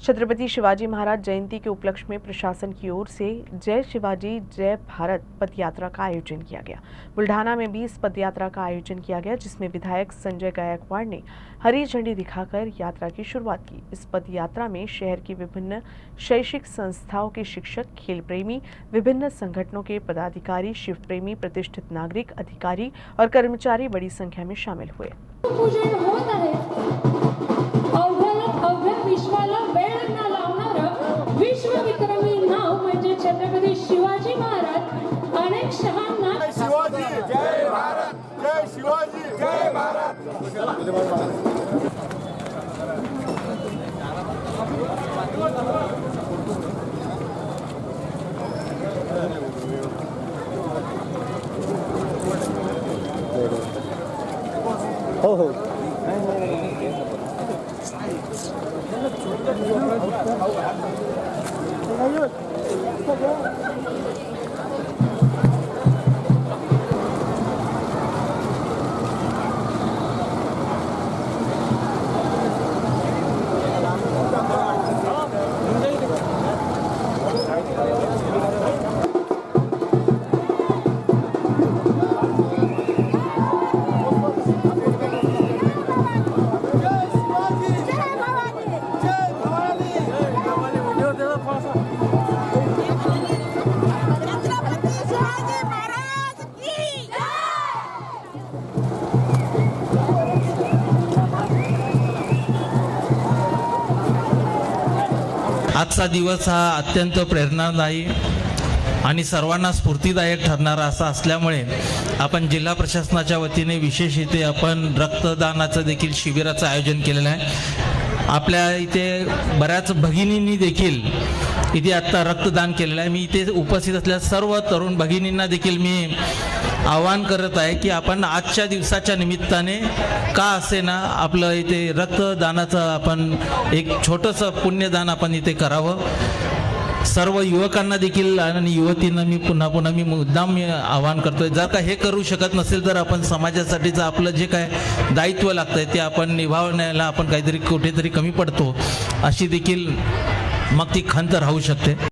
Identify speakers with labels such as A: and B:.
A: छत्रपति शिवाजी महाराज जयंती के उपलक्ष्य में प्रशासन की ओर से जय शिवाजी जय भारत पदयात्रा का आयोजन किया गया। बुल्ढाना में भी इस पदयात्रा का आयोजन किया गया, जिसमें विधायक संजय गायकवाड़ ने हरी झंडी दिखाकर यात्रा की शुरुआत की। इस पदयात्रा में शहर की विभिन्न शैक्षिक संस्थाओं के शिक्षक, खेल प्रेमी, विभिन्न संगठनों के पदाधिकारी, शिव प्रेमी, प्रतिष्ठित नागरिक, अधिकारी और कर्मचारी बड़ी संख्या में शामिल हुए।
B: विश्वविक्रमी नाव म्हणजे छत्रपती शिवाजी महाराज अनेक शहांना
C: शिवाजी जय भारत, जय शिवाजी जय भारत।
D: हो हो
E: आजचा दिवस हा अत्यंत प्रेरणादायी आणि सर्वांना स्फूर्तिदायक ठरणारा असा असल्यामुळे आपण जिल्हा प्रशासनाच्या वतीने विशेष इथे आपण रक्तदानाचं देखील शिबिराचं आयोजन केलेलं आहे। आपल्या इथे बऱ्याच भगिनींनी देखील इथे आता रक्तदान केलेलं आहे। मी इथे उपस्थित असलेल्या सर्व तरुण भगिनींना देखील मी आवाहन करत आहे की आपण आजच्या दिवसाच्या निमित्ताने का असे ना आपलं इथे रक्तदानाचं आपण एक छोटंसं पुण्यदान आपण इथे करावं। सर्व युवकांना देखील आणि युवतींना मी पुन्हा मी मुद्दाम आवाहन करतोय, जर का हे करू शकत नसेल तर आपण समाजासाठीचं आपलं जे काय दायित्व लागतंय ते आपण निभावण्याला आपण काहीतरी कुठेतरी कमी पडतो, अशी देखील मग ती खंत राहू शकते।